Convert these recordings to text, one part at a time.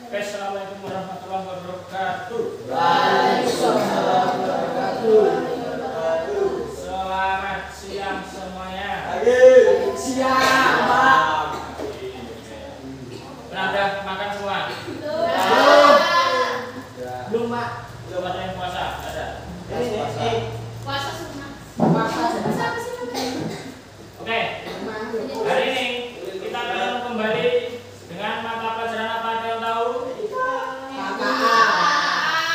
Assalamualaikum warahmatullahi wabarakatuh. Waalaikumsalam wabarakatuh. Selamat siang semuanya. Siang, Pak. Udah makan semua? Belum, Pak. Belum ada yang puasa? Ada? Puasa semua. Puasa apa sih? Oke, hari ini kita akan kembali dengan mata pelajaran apa, ada yang tahu? KKA.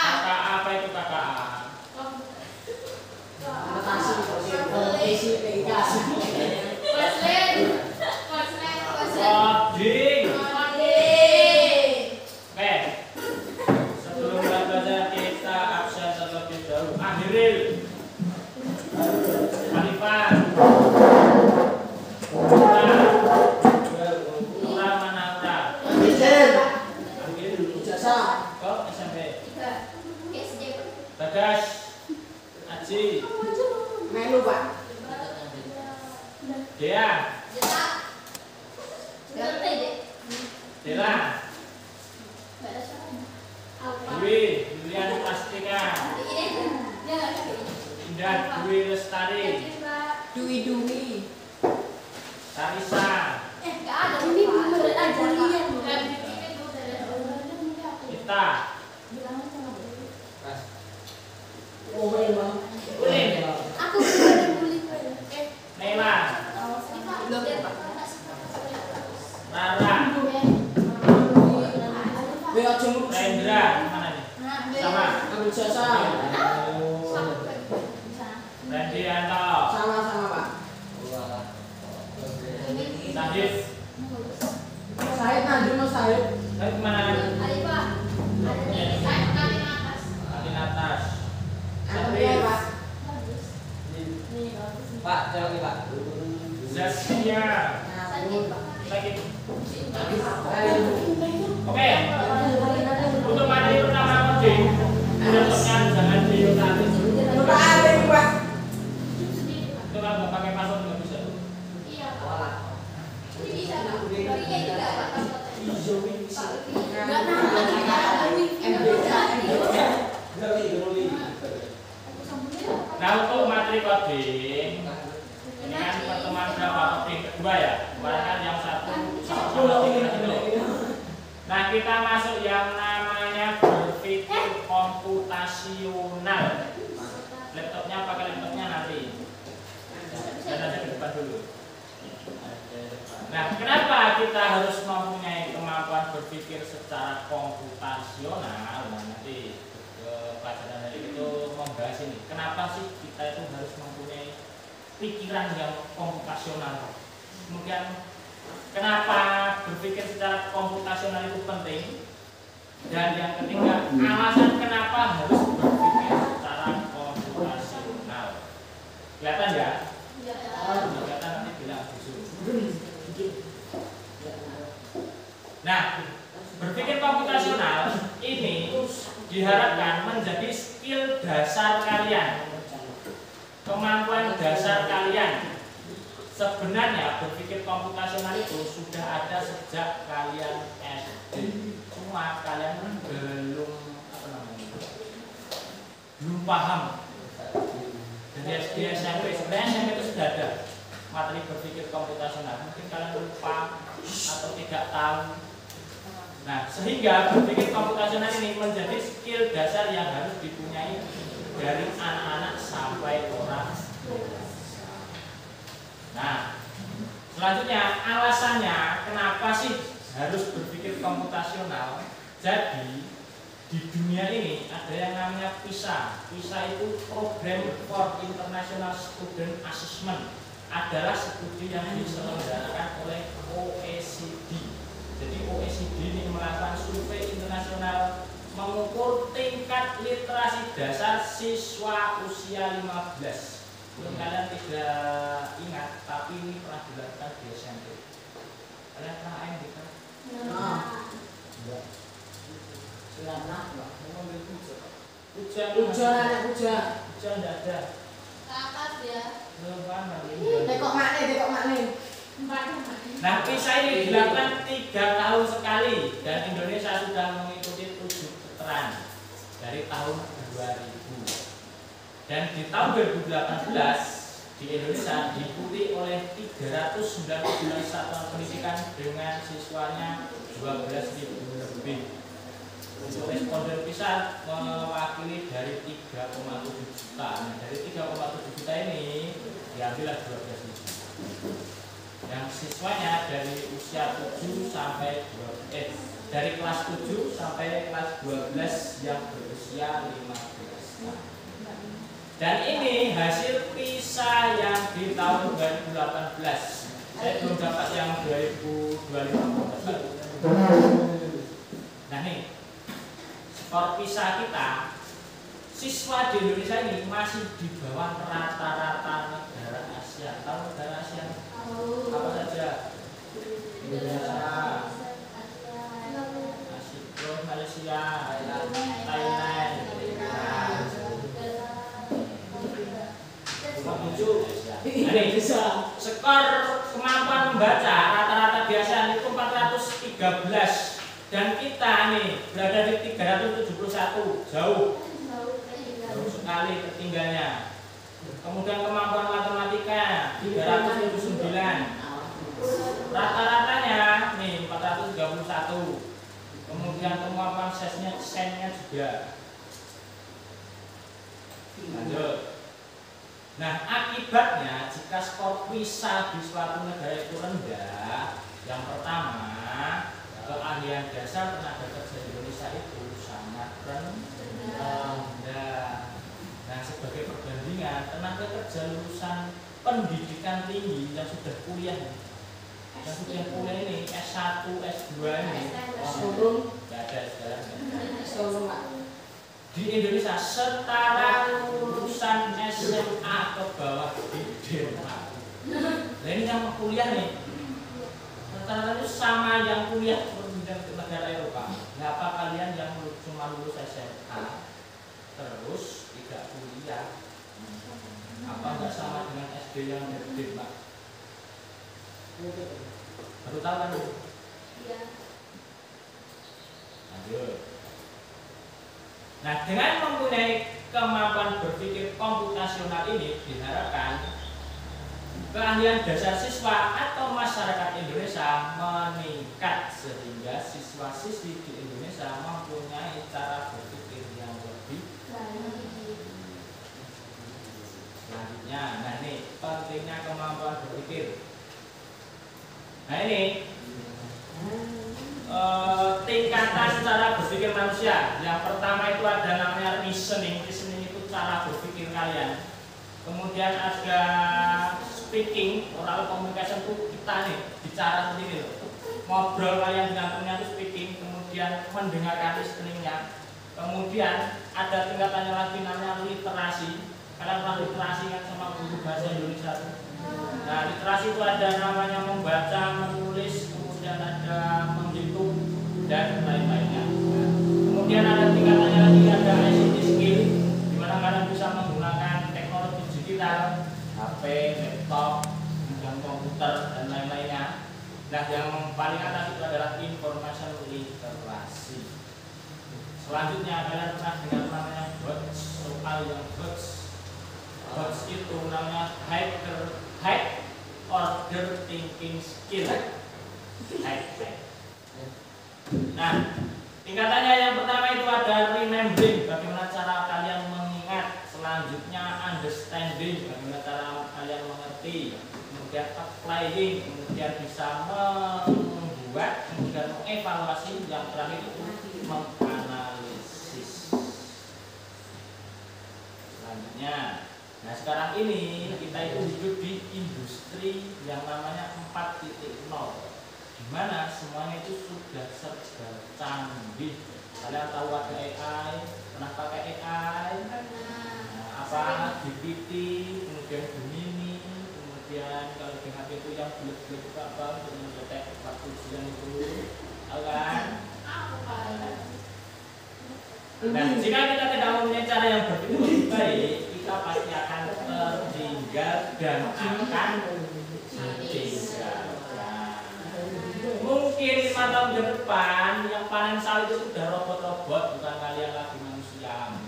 KKA, apa itu KKA? Anotasi profesi PIK. Coding. Oke, sebelum belajar kita absen terlebih dahulu. Akhiril, Alifan, Ura mana Ura? Izin. Akhiril, Ijazah. kok SMP? Bagas, Aji, Melu, Pak. Dea, Dela, Dwi, Julian Plastika, Indah Dwi Lestari, Dui. Tarisa, Ita, Oh, memang. Ulin, Nela, Rara, Beo jenguk. Rendra, mana nih? Sama, Ambil ijazah. Rendianto, Sama-sama, Pak. Sahif, Sahid nanti Mas Sahid. Sahif mana? Alinatas, Anteria, Pak. Pak, jawab nih Pak. Zaskia, Sakit. Oke, untuk materi pertama coding, laptopnya jangan diulangi. Pak ada nih, Pak. Itu kalau nggak pakai password nggak bisa. Nah, untuk materi coding, ini kan pertemuan berapa topik kedua ya? Kemarin kan yang satu sama-sama tiga itu. Nah, kita masuk yang namanya berpikir komputasional. Laptopnya pakai laptopnya nanti. Dan ada ke depan dulu. Nah, kenapa kita harus mempunyai kemampuan berpikir secara komputasional? Nah, nanti pelajaran dari itu membahas ini. Kenapa sih kita itu harus mempunyai pikiran yang komputasional? Kemudian kenapa berpikir secara komputasional itu penting? Dan yang ketiga, alasan kenapa harus berpikir secara komputasional. Kelihatan ya? Kelihatan, nanti bilang busuk. Nah, berpikir komputasional ini diharapkan menjadi skill dasar kalian, kemampuan dasar kalian. Sebenarnya berpikir komputasional itu sudah ada sejak kalian SD. Cuma kalian belum paham. Dari SD, SMP, sebenarnya SMP itu sudah ada materi berpikir komputasional. Mungkin kalian lupa atau tidak tahu. Nah, sehingga berpikir komputasional ini menjadi skill dasar yang harus dipunyai dari anak-anak sampai orang dewasa. Nah, selanjutnya alasannya kenapa sih harus berpikir komputasional? Jadi di dunia ini ada yang namanya PISA. PISA itu Program for International Student Assessment, adalah studi yang diselenggarakan oleh OECD. Jadi OECD ini melakukan survei internasional mengukur tingkat literasi dasar siswa usia 15. Mungkin kalian tidak ingat, tapi ini pernah dilakukan di SMP. Kalian pernah main gitu? Hujan. Hujan tidak ada. Kakak ya. Belum kan? Dekok makne. Nah, PISA ini dilakukan 3 tahun sekali dan Indonesia sudah mengikuti 7 veteran dari tahun 2000. Dan di tahun 2018 di Indonesia diikuti oleh 399 satuan pendidikan dengan siswanya 12.000 lebih. Untuk responden PISA mewakili dari 3,7 juta. Nah, dari 3,7 juta ini diambillah 12.000. Yang siswanya dari usia 7 sampai dari kelas 7 sampai kelas 12 yang berusia 15 tahun. Dan ini hasil PISA yang di tahun 2018. Saya belum dapat yang 2025. Nah nih, skor PISA kita, siswa di Indonesia ini masih di bawah rata-rata negara Asia. Tahu negara Asia? Apa saja? Indonesia, Malaysia, Thailand, ini skor kemampuan membaca rata-rata di ASEAN itu 413 dan kita nih berada di 371, jauh sekali ketinggalannya. Kemudian kemampuan matematika 379, rata-ratanya nih 431. Kemudian kemampuan sains-nya juga. Lanjut. Nah, akibatnya jika skor PISA di suatu negara itu rendah, yang pertama keahlian dasar tenaga kerja Indonesia itu sangat rendah. Nah, sebagai perbandingan, tenaga kerja lulusan pendidikan tinggi yang sudah kuliah ini S1, S2 ini nggak ada sekarang. Di Indonesia setara lulusan SMA ke bawah di Denmark. Nah, ini yang kuliah nih, rata-rata itu sama yang kuliah ke negara Eropa. Nggak apa kalian yang cuma lulus SMA terus tidak kuliah, apa nggak sama dengan SD yang gede, Pak? Baru tahu kan? Iya. Lanjut. Nah, dengan mempunyai kemampuan berpikir komputasional ini diharapkan keahlian dasar siswa atau masyarakat Indonesia meningkat sehingga siswa-siswi di Indonesia mempunyai cara berpikir yang lebih selanjutnya. Nah, ini pentingnya kemampuan berpikir. Nah, ini tingkatan cara berpikir manusia. Yang pertama itu ada namanya reasoning. Reasoning itu cara berpikir kalian. Kemudian ada speaking, oral communication itu kita nih bicara sendiri loh. Ngobrol kalian dengan temennya itu speaking. Kemudian mendengarkan listeningnya. Kemudian ada tingkatannya lagi namanya literasi. Kalian pernah literasi kan sama guru bahasa Indonesia tuh. Nah, literasi itu ada namanya membaca, menulis, kemudian ada menghitung dan lain-lainnya. Kemudian ada tingkatannya lagi ada ICT skill, di mana kalian bisa menggunakan teknologi digital, HP, laptop, dan komputer dan lain-lainnya. Nah, yang paling atas itu adalah information literasi. Selanjutnya kalian pernah dengar namanya HOTS, soal yang HOTS. HOTS itu namanya high order thinking skill. Nah, tingkatannya yang pertama itu ada remembering, bagaimana cara kalian mengingat. Selanjutnya understanding, bagaimana cara kalian mengerti. Kemudian applying, kemudian bisa membuat, kemudian mengevaluasi. Yang terakhir itu menganalisis. Selanjutnya, nah sekarang ini kita itu hidup di industri yang namanya 4.0, di mana semuanya itu sudah serba canggih. Kalian tahu ada AI, pernah pakai AI? Nah, apa GPT, kemudian Gemini, kemudian kalau di HP itu yang bulat-bulat itu apa untuk mendetek waktu ujian itu, tahu kan? Nah, jika kita tidak mempunyai cara yang berpikir lebih baik, kita pasti akan tertinggal dan akan tertinggal. minggu depan yang panen sawit itu sudah robot-robot, bukan kalian lagi manusia.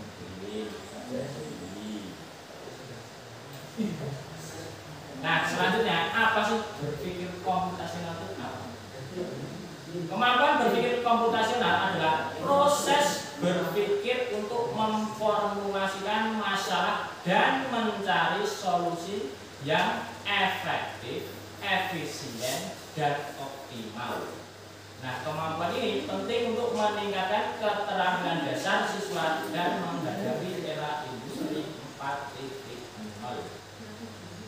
Nah, selanjutnya apa sih berpikir komputasional itu apa? Kemampuan berpikir komputasional adalah proses berpikir untuk memformulasikan masalah dan mencari solusi yang efektif, efisien, dan optimal. Nah, kemampuan ini penting untuk meningkatkan keterampilan dasar siswa dan menghadapi era industri 4.0.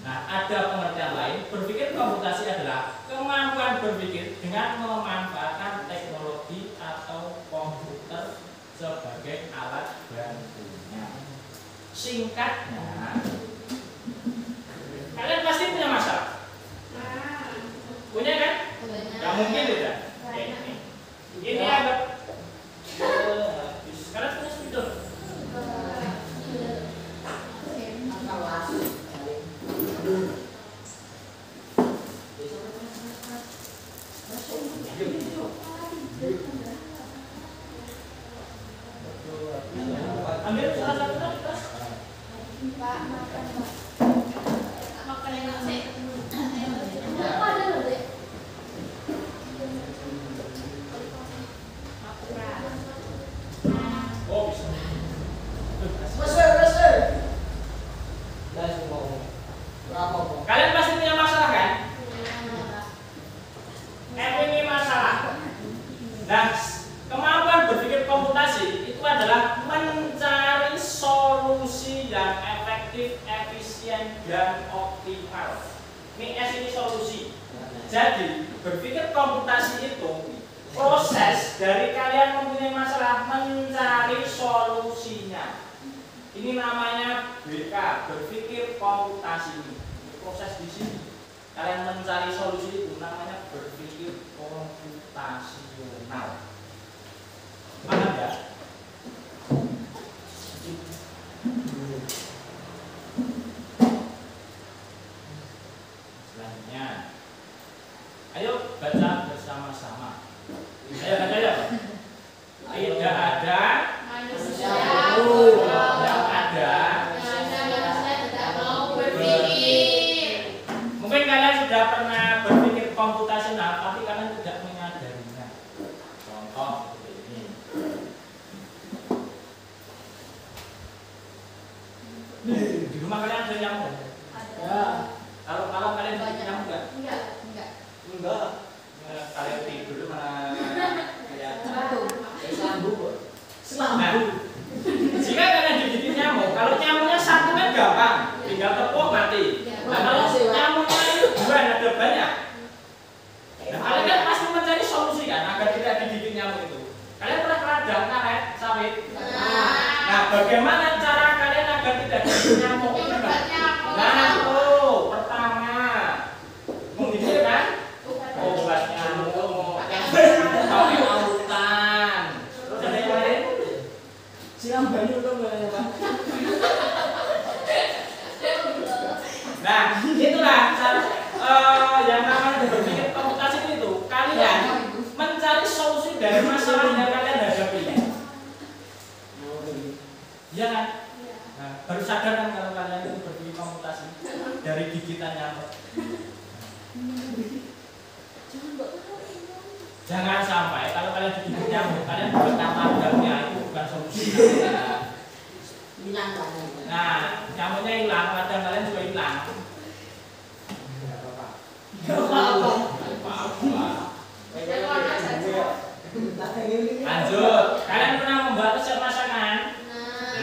Nah, ada pengertian lain, berpikir komputasi adalah kemampuan berpikir dengan memanfaatkan teknologi atau komputer sebagai alat bantunya. Singkatnya, kalian pasti punya masalah. Punya kan? Ya mungkin tidak. Ini agak kalian punya spidol. Ambil salah satu tas. Pak, makan Pak. Makan yang nasi. Apa ada loh dek? Oh bisa. Kalian pasti punya masalah kan? Ini masalah. Nah, kemampuan berpikir komputasi itu adalah mencari solusi yang efektif, efisien, dan optimal. Ini S ini solusi. Jadi, berpikir komputasi itu proses dari kalian mempunyai masalah mencari solusinya. Ini namanya BK, berpikir komputasi. Proses di sini. Kalian mencari solusi itu namanya berpikir komputasional. Paham ya? Selanjutnya, ayo baca bersama-sama. Ayo baca ya. Tidak ada Manusia yang ada. manusia tidak mau berpikir. Mungkin kalian sudah pernah berpikir komputasional, tapi kalian tidak menyadarinya. Contoh seperti ini. Di rumah kalian ada nyamuk? Ya. Kalau kalian punya nyamuk nggak? Enggak. Enggak. Kalian tidur mana? Kayak Selalu. jika kalian digigit nyamuk, kalau nyamuknya satu kan gampang, tinggal tepuk mati. Nah, kalau nyamuknya dua ada banyak. Nah, kalian kan pasti mencari solusi kan agar tidak digigit nyamuk itu. Kalian pernah keladang karet sawit? Nah, bagaimana cara kalian agar tidak digigit nyamuk? Nah, pertama menggigit kan? Obat nyamuk. Pakai autan. Terus ada yang lain? Siram banyu dong ya, Pak. Nah, itulah cara yang namanya berpikir komputasi itu. Kalian mencari solusi dari masalah yang kalian hadapi. Iya kan? Nah, baru sadar kan kalau kalian itu berpikir komputasi dari gigitan nyamuk. Jangan sampai kalau kalian digigit nyamuk, kalian buat kata-katanya itu bukan solusi. Hilang Pak. Nah, nyamuknya hilang, kadang kalian juga hilang. Lanjut, kalian pernah membuat resep masakan?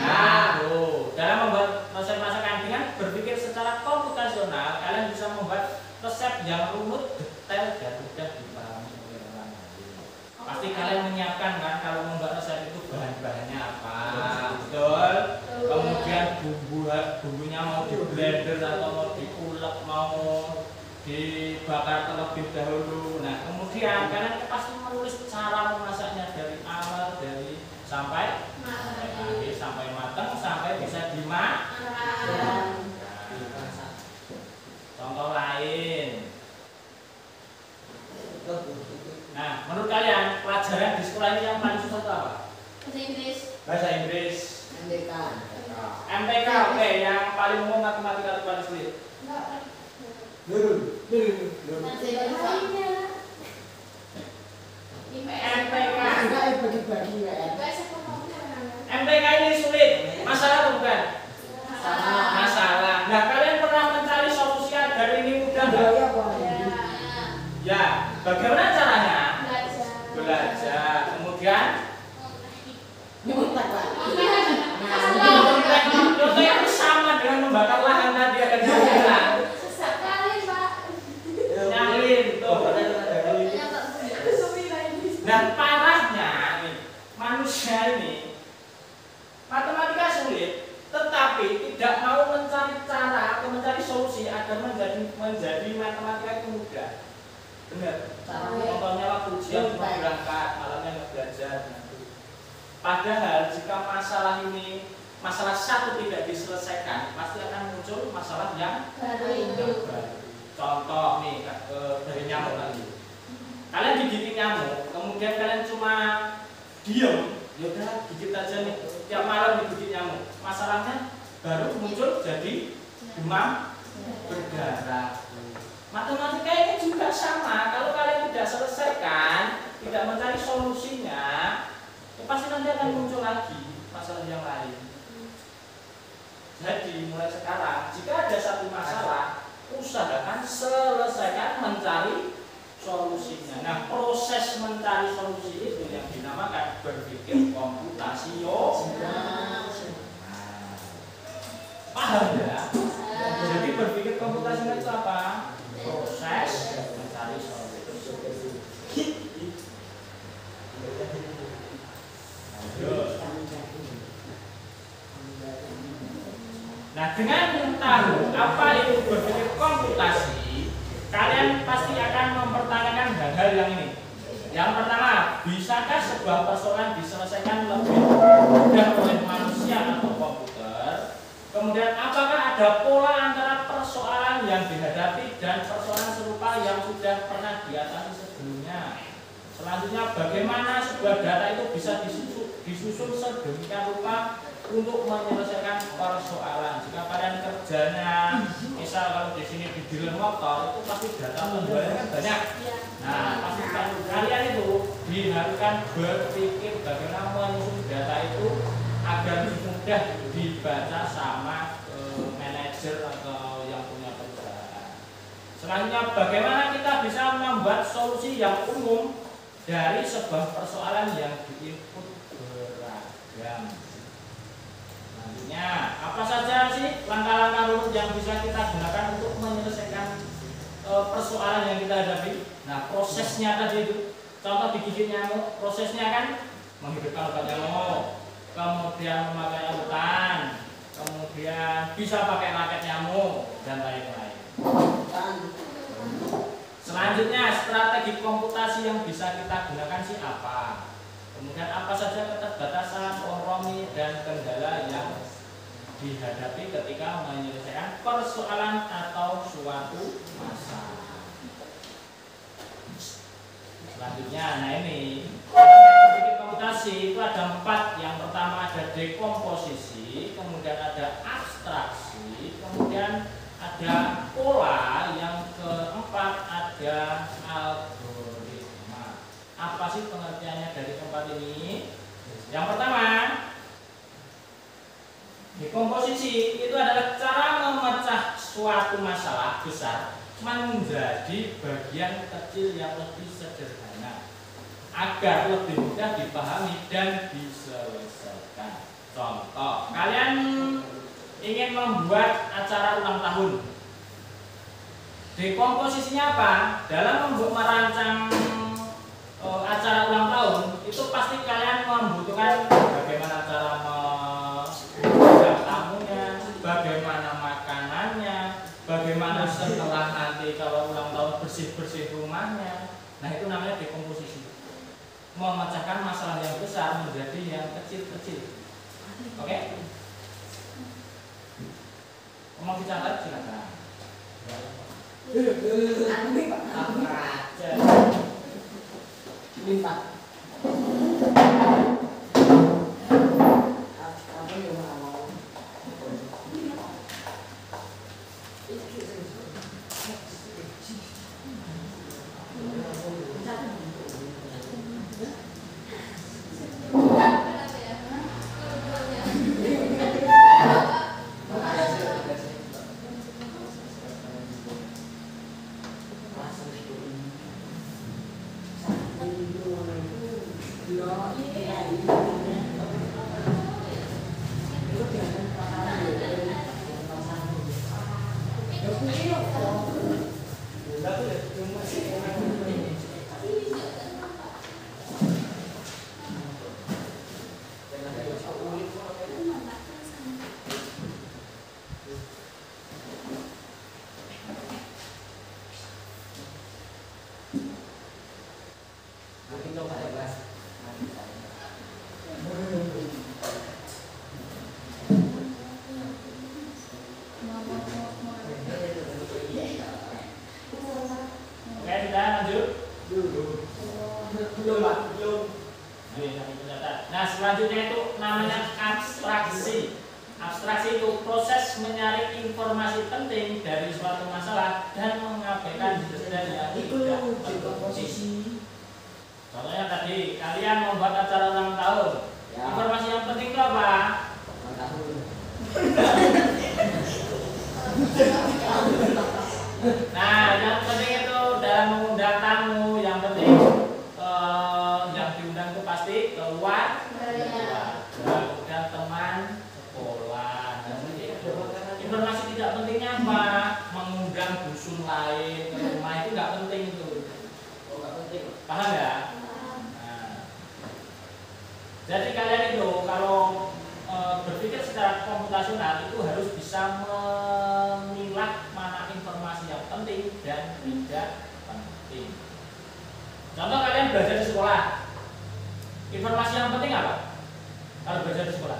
Nah, dalam membuat resep masakan dengan berpikir secara komputasional, kalian bisa membuat resep yang rumit, detail, dan mudah dipahami oleh orang lain. Pasti kalian menyiapkan kan kalau membuat resep itu bahan-bahannya apa, betul? Kemudian bumbunya mau di blender atau mau diulek, mau dibakar terlebih dahulu. Nah, kemudian kalian pasti menulis cara memasaknya dari awal, dari sampai akhir, sampai matang, sampai bisa dimakan. Contoh lain. Nah, menurut kalian pelajaran di sekolah ini yang paling susah itu apa? Bahasa Inggris. Bahasa Inggris. MDK. MTK, oke. Yang paling umum matematika atau paling sulit? Dulu. Bahasa Indonesia. MTK. Enggak bagi-bagi ya. MTK ini sulit. Masalah atau bukan? Salah. Masalah. Nah, kalian pernah mencari solusi agar ini mudah nggak? Budaya apa? Ya. Bagaimana caranya? Belajar. Belajar. Kemudian Nyontek, Pak. contohnya itu sama dengan membakar lahan tadi akan dibilang. Sekali, Pak. Nyalin tuh. Dan parahnya nih, manusia ini matematika sulit, tetapi tidak mau mencari cara atau mencari solusi agar menjadi matematika itu mudah. Benar. Contohnya waktu ujian cuma berangkat, malamnya nggak belajar. Padahal jika masalah satu tidak diselesaikan, pasti akan muncul masalah yang baru. Contoh nih dari nyamuk lagi. Kalian digigit nyamuk, kemudian kalian cuma diem, ya udah gigit aja nih. Tiap malam digigit nyamuk. Masalahnya baru muncul jadi demam berdarah. Matematika ini juga sama. Kalau kalian tidak selesaikan, tidak mencari solusinya, ya pasti nanti akan muncul lagi masalah yang lain. Jadi mulai sekarang, jika ada satu masalah, usahakan selesaikan mencari solusinya. Nah, proses mencari solusi itu yang dinamakan berpikir komputasional. Paham ya? Jadi berpikir komputasional itu apa? Proses mencari solusi. Nah, dengan tahu apa itu berpikir komputasi, kalian pasti akan mempertanyakan hal-hal yang ini. Yang pertama, bisakah sebuah persoalan diselesaikan lebih mudah oleh manusia atau komputer? Kemudian, apakah ada pola antara persoalan yang dihadapi dan persoalan serupa yang sudah pernah diatasi sebelumnya? Selanjutnya, bagaimana sebuah data itu bisa disusun sedemikian rupa untuk menyelesaikan persoalan? Jika kalian kerjanya, misal kalau di sini di dealer motor, itu pasti data penjualannya kan banyak. Nah, pasti kalian itu diharuskan berpikir bagaimana menyusun data itu agar mudah dibaca sama manajer atau yang punya perusahaan. Selanjutnya, bagaimana kita bisa membuat solusi yang umum dari sebuah persoalan yang diinput beragam. Selanjutnya, apa saja sih langkah-langkah runut yang bisa kita gunakan untuk menyelesaikan persoalan yang kita hadapi? Nah, prosesnya tadi itu, contoh digigit nyamuk, prosesnya kan menghidupkan obat nyamuk, kemudian memakai autan, kemudian bisa pakai raket nyamuk dan lain-lain. Selanjutnya, strategi komputasi yang bisa kita gunakan sih apa? Kemudian apa saja keterbatasan, kompromi, dan kendala yang dihadapi ketika menyelesaikan persoalan atau suatu masalah. Selanjutnya, nah ini berpikir komputasi itu ada 4. Yang pertama ada dekomposisi, kemudian ada abstraksi, kemudian ada pola, yang keempat ada algoritma. Apa sih pengertiannya dari keempat ini? Yang pertama, dekomposisi itu adalah cara memecah suatu masalah besar menjadi bagian kecil yang lebih sederhana agar lebih mudah dipahami dan diselesaikan. Contoh, kalian ingin membuat acara ulang tahun. Dekomposisinya apa? Dalam merancang acara ulang tahun itu pasti kalian membutuhkan bagaimana cara mengundang tamunya, bagaimana makanannya, bagaimana setelah nanti kalau ulang tahun bersih-bersih rumahnya. Nah, itu namanya dekomposisi. Memecahkan masalah yang besar menjadi yang kecil-kecil. Oke? Mau bicara silakan. Aku nih Pak. Limpat. Oke, sudah lanjut. Belum, Pak. Nah, selanjutnya itu namanya abstraksi. Abstraksi itu proses menyaring informasi penting dari suatu masalah dan mengabaikan detail yang tidak penting. Contohnya tadi, kalian membuat acara ulang tahun. Informasi yang penting itu apa? Nah, yang penting itu dalam mengundang tamu, yang penting yang diundang itu pasti keluar, kemudian teman sekolah. Informasi tidak pentingnya apa? Mengundang dusun lain ke rumah itu nggak penting itu. Paham ya? Nah, jadi kalian itu kalau berpikir secara komputasional itu harus bisa memilah mana informasi yang penting dan tidak penting. Contoh kalian belajar di sekolah, informasi yang penting apa? Kalau belajar di sekolah,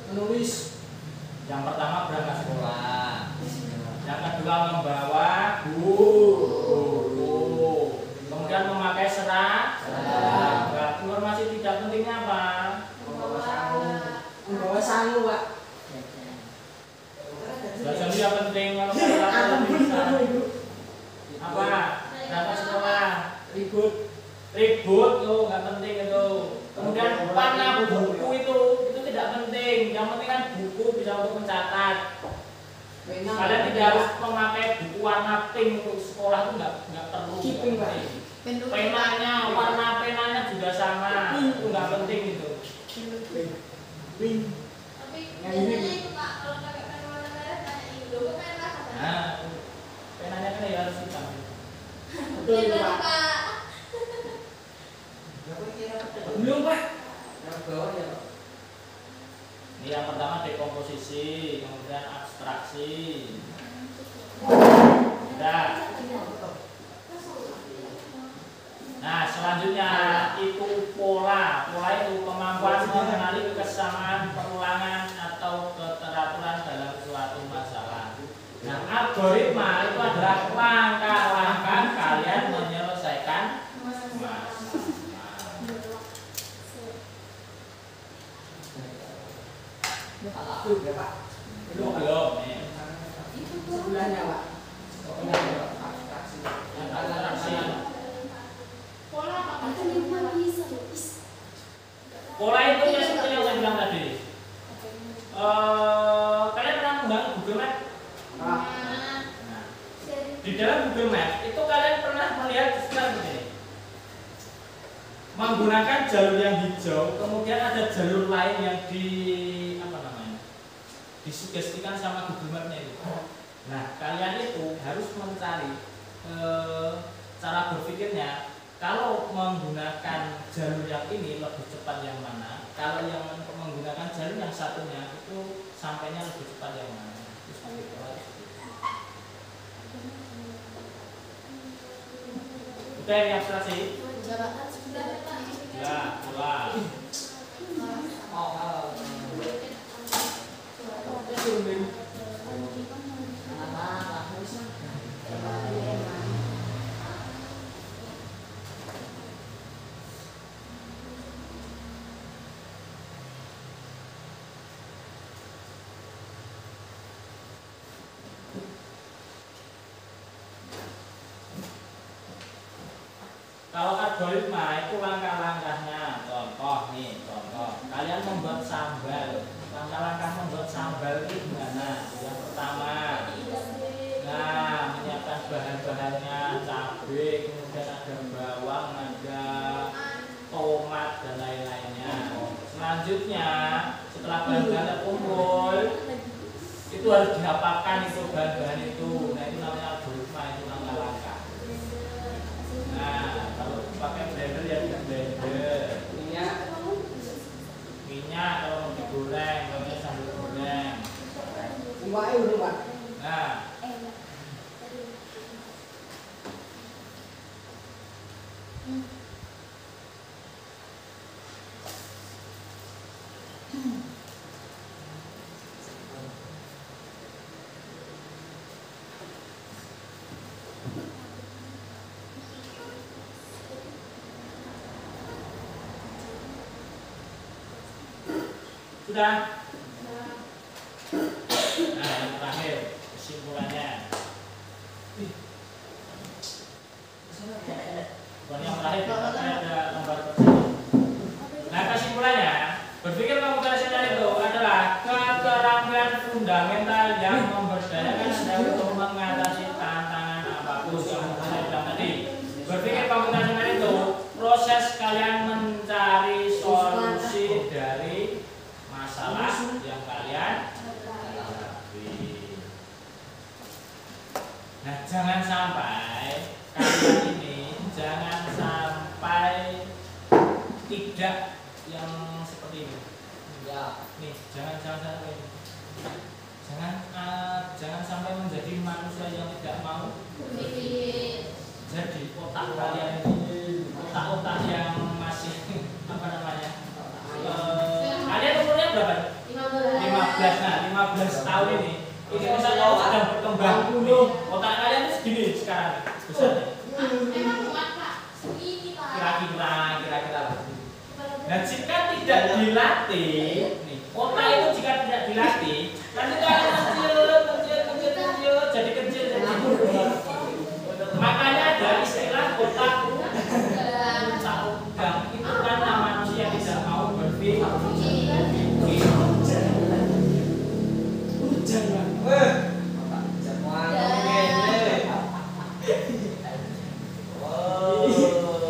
Menulis. yang pertama berangkat sekolah, yang kedua membawa buku, kemudian memakai serat. Informasi tidak pentingnya apa? Membawa sangu, Pak. Belajar dia penting kalau kalian bisa. Apa? Berangkat sekolah, ribut tuh nggak penting itu. Kemudian warna buku itu tidak penting. Yang penting kan buku bisa untuk mencatat. Kalian tidak harus memakai buku warna pink untuk sekolah, itu nggak perlu. Penanya, warna penanya juga sama, itu nggak penting itu. Tapi biasanya itu Pak, kalau pakai pena warna merah tanya itu logo merah apa? Nah, penanya kan ya harus hitam. Betul, Iya, Pak. Pak. Belum, Pak. Ini yang pertama dekomposisi, kemudian abstraksi. Sudah. Nah, selanjutnya itu pola. Pola itu kemampuan mengenali kesamaan perulangan atau keteraturan dalam suatu masalah. Nah, algoritma itu adalah langkah-langkah kalian menyelesaikan masalah. Pak. Belum nih. Sebelahnya, Pak. Yang abstraksi. Pola apa? Pola itu ya seperti yang saya bilang tadi. Kalian pernah menggunakan Google Maps? Pak. Nah, di dalam Google Maps itu kalian pernah melihat seperti ini. Menggunakan jalur yang hijau, kemudian ada jalur lain yang disugestikan sama Google Maps-nya itu. Nah, kalian itu harus mencari cara berpikirnya. Kalau menggunakan jalur yang ini lebih cepat yang mana? Kalau yang menggunakan jalur yang satunya itu sampainya lebih cepat yang mana? Itu seperti itu. Udah yang abstraksi? Ya, pola. Kalau algoritma itu langkah-langkahnya, contoh kalian membuat sambal. Langkah-langkah membuat sambal itu gimana? Yang pertama, nah menyiapkan bahan-bahannya, cabai, kemudian ada bawang, ada selanjutnya setelah bahan-bahan terkumpul itu harus dihafalkan itu bahan-bahan itu. Nah itu namanya algoritma, itu namanya langkah. Nah kalau pakai blender ya di blender. Minyak kalau mau digoreng, kalau sambil goreng. Nah sudah. Nah yang terakhir kesimpulannya. Bukan yang terakhir, tapi ada lembar kerja. Nah kesimpulannya, berpikir komputasional itu adalah keterampilan fundamental yang memberdayakan Anda untuk mengatasi tantangan apapun yang saya bilang tadi. Berpikir komputasional itu proses kalian mencari solusi dari masalah yang kalian hadapi. Nah jangan sampai kalian ini jangan sampai tidak yang seperti ini. Ya, nih jangan sampai ini. Jangan sampai menjadi manusia yang tidak mau jadi otak kalian ini otak-otak yang masih apa namanya? Kalian umurnya berapa? 15. Nah, 15 tahun ini misalnya sedang berkembang nih. Otak kalian itu segini sekarang besarnya. Kira-kira. Nah, jika tidak dilatih, nih, otak itu jika tidak dilatih, nanti kalian kecil, jadi kecil. Makanya ada istilah otak udang. Itu karena manusia tidak mau berpikir.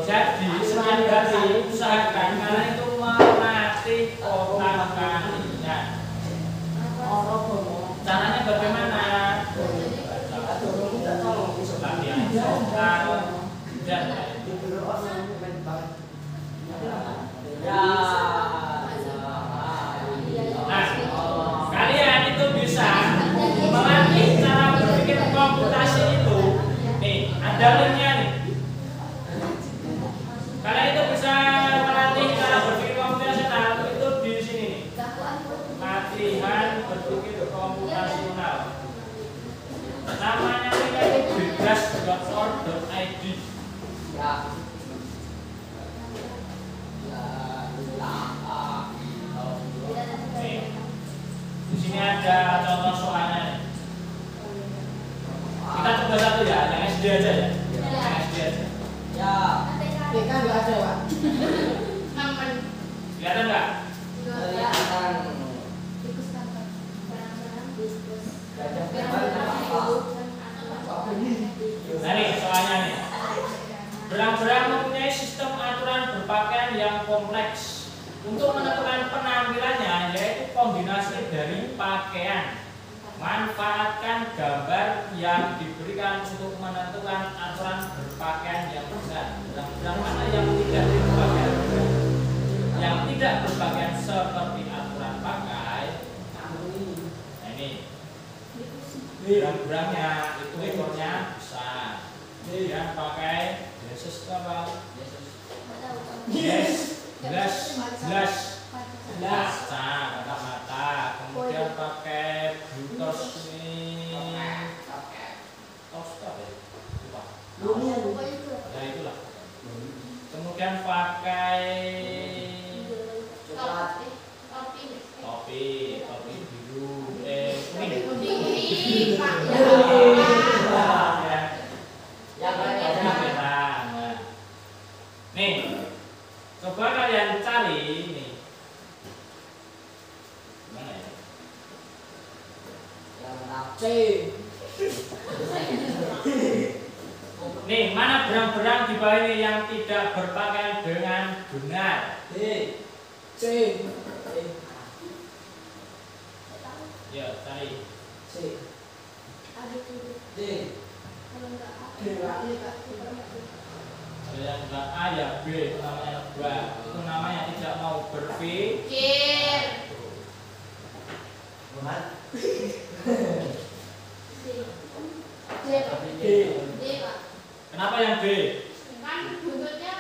Jadi setiap hari usahakan kalian itu melatih otak kalian. Caranya bagaimana? Latihan vokal dan nah, kalian itu bisa melatih cara berpikir komputasi itu. Nih, ada linknya nih. Kalian itu bisa melatih cara berpikir komputasional itu di sini nih. Latihan berpikir komputasional. Namanya itu bebas.org.id. Ya. Nih, di sini ada contoh soalnya nih. Kita coba satu ya, yang SD aja ya. Yang SD aja. Ya. BK nggak ada, Pak. Kelihatan nggak? Kelihatan. Nah nih soalnya nih. Berang-berang mempunyai sistem aturan berpakaian yang kompleks. Untuk menentukan penampilannya yaitu kombinasi dari pakaian. Manfaatkan gambar yang diberikan untuk menentukan aturan berpakaian yang benar. Berang-berang mana yang tidak berpakaian benar. Yang tidak berpakaian seperti aturan pakai. Nah ini. Berang-berangnya itu ekornya besar. Kemudian pakai Yesus apa? Yes, jelas, kata-kata. Kemudian pakai Bluetooth ini, toaster ya, ya itulah. Kemudian pakai topi biru, kuning. Nih, coba kalian cari nih. Gimana ya? Nih, mana berang-berang di bawah ini yang tidak berpakaian dengan benar? C. Ya, cari. C. Ada tuh. D. Kalau enggak A. D. Pak. Kalau yang enggak A ya B, itu namanya nebak. Itu namanya tidak mau berpikir. Benar. D. D. D, Pak. Kenapa yang D? Kan buntutnya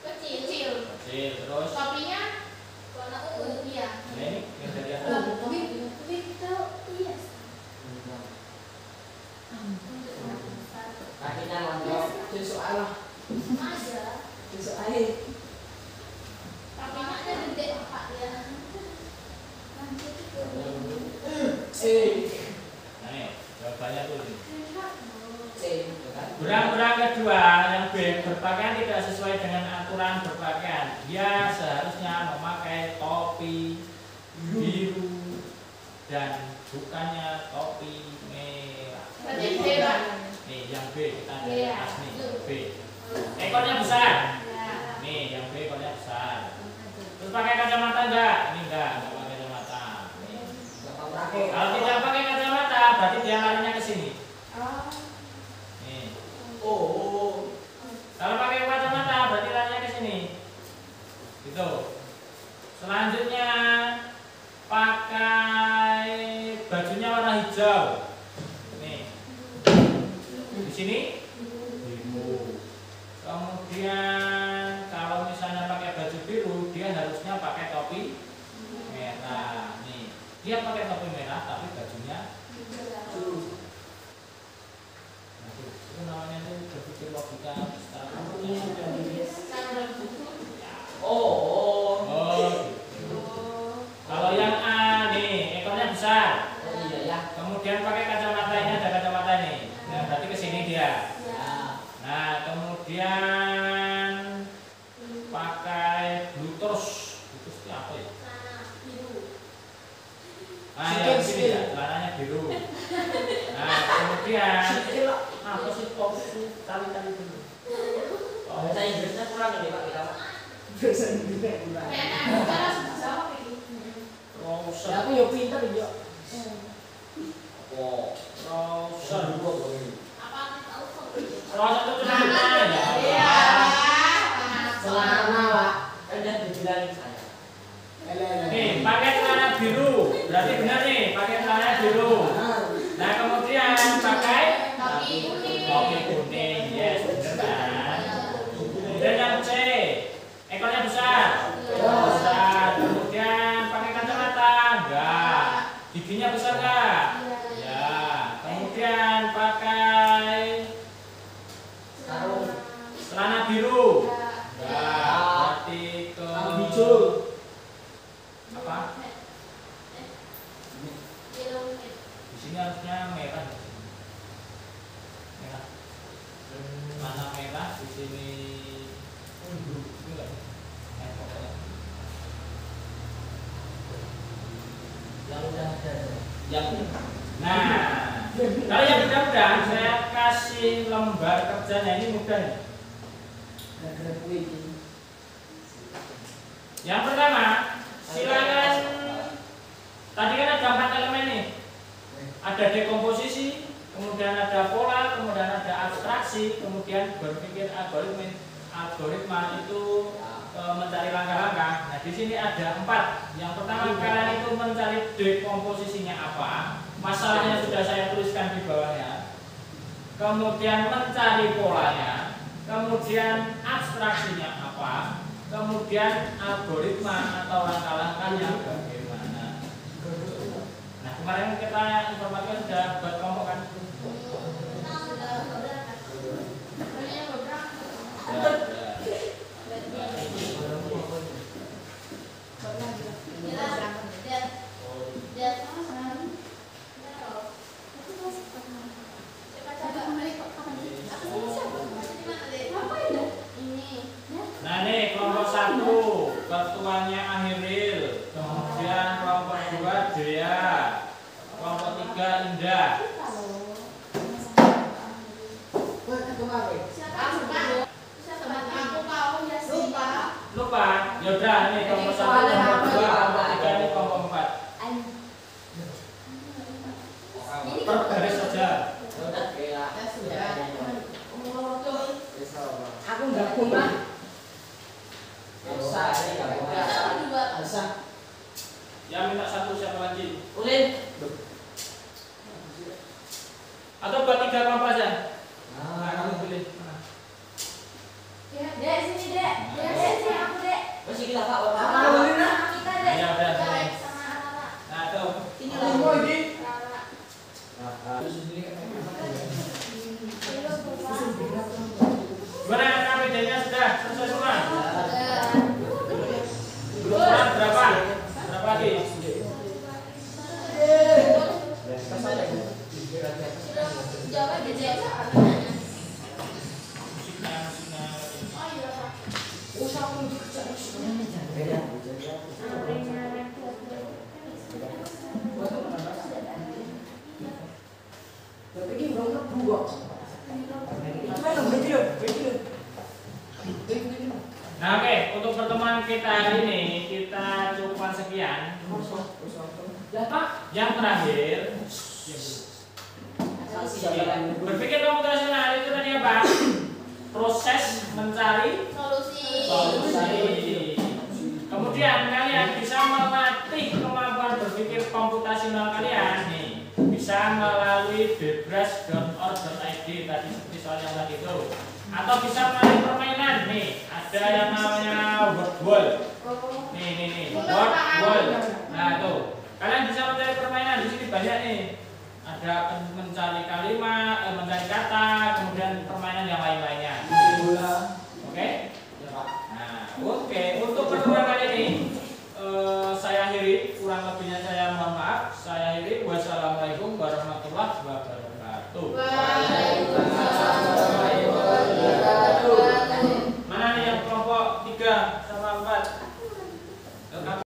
kecil. Kecil, terus Topinya warna ungu ya. nah ini yang dari atas. Tapi itu iya. Kakinya lonjong. Besok Allah. Ada. Besok air. Topinya ada gede Pak ya. Nanti itu. C. Nah ini jawabannya tuh ini. C. Berang-berang kedua yang B, berpakaian tidak sesuai dengan aturan berpakaian. Dia seharusnya memakai topi biru dan bukannya topi merah. Berarti B, Pak. Nih yang B kita dari Iya. atas nih B. Ekornya besar. Ya. Nih yang B ekornya besar. Terus pakai kacamata enggak? Ini enggak pakai kacamata. Nih. Kalau tidak pakai kacamata berarti dia larinya ke sini. Oh. Nih. Oh. Kalau pakai kacamata berarti larinya ke sini. Gitu. Selanjutnya pakai bajunya warna hijau. Nih. Di sini biru. Kemudian kalau misalnya pakai baju biru, dia harusnya pakai topi merah. Nih. Dia pakai topi merah tapi bajunya itu namanya tuh berpikir logika secara Oh. gitu. Kalau yang A nih ekornya besar, Oh iya ya. kemudian pakai kacamata ini ada kacamata nih, nah berarti ke sini dia. Ya. Nah kemudian pakai bluetooth itu apa ya? Ah ya begini ya, celananya biru. Nah kemudian apa sih topi tali-tali dulu? Bahasa Inggrisnya kurang ini Pak kita Pak. Bahasa Inggrisnya kurang. Browser. Aku yo pinter yo. Oh, browser. Apa tahu kok? Browser itu celana ya. Iya. Celana Pak. Udah dibilangin saya. Nih, pakai celana biru. Berarti benar nih, pakai celana biru. Nah, kemudian pakai Topi kuning. topi kuning. Yes, benar kan? Kemudian yang C, ekornya besar. Besar. Kemudian pakai kacamata? Enggak. Giginya besar enggak? Ya. Kemudian pakai Sarung. celana biru. Enggak. Berarti ke Hijau. apa? Di sini harusnya merah. Merah. Mana merah di sini? Ungu. Itu enggak? Pokoknya. Yang udah ada. Yang nah, kalau yang mudah-mudahan saya kasih lembar kerjanya ini mudah nih. Ada kuih. Yang pertama, silakan. Tadi kan ada 4 elemen nih. Ada dekomposisi, kemudian ada pola, kemudian ada abstraksi, kemudian berpikir algoritma itu mencari langkah-langkah. Nah, di sini ada 4. Yang pertama kalian itu mencari dekomposisinya apa. Masalahnya sudah saya tuliskan di bawahnya. Kemudian mencari polanya, kemudian abstraksinya apa, kemudian algoritma atau langkah-langkahnya bagaimana. Nah, kemarin kita informatika sudah buat kelompok kan? Nah, nih kelompok 1 ketuanya Ahiril, kemudian kelompok 2 Dea, kelompok 3 Indah. Lupa, yaudah nih kelompok 1, kelompok 2, kelompok 3, ini kelompok 4. Aku gabung lah. Bisa, ini gabung. Bisa. Yang minta satu siapa lagi? Ulin. Atau buat 3 kelompok aja? Nah, Kamu pilih. Dek, sini dek. Dek, sini aku dek. masih kita Pak. Sama kita dek. Ya udah. Sama Rara. Nah, tuh. Ini lah ini. Rara. Gimana KPJ-nya sudah selesai semua? Udah. Kurang berapa? Berapa lagi? Jawab aja dek. Musiknya. Oh iya Pak. Nah, oke, untuk pertemuan kita hari ini kita cukupkan sekian. Yang terakhir, berpikir komputasional itu tadi apa? Proses mencari solusi. Kemudian kalian bisa melatih kemampuan berpikir komputasional kalian nih, bisa melalui bebras.org.id tadi seperti soal yang tadi itu, atau bisa melalui permainan nih, ada yang namanya word wall. Nih, word wall. Nah tuh, kalian bisa mencari permainan di sini banyak nih. Ada mencari kalimat, mencari kata, kemudian permainan yang lain-lainnya. Oke? Nah, oke. Untuk pertemuan kali ini saya akhiri. Kurang lebihnya saya mohon maaf. Saya akhiri. Wassalamualaikum warahmatullahi wabarakatuh. Waalaikumsalam.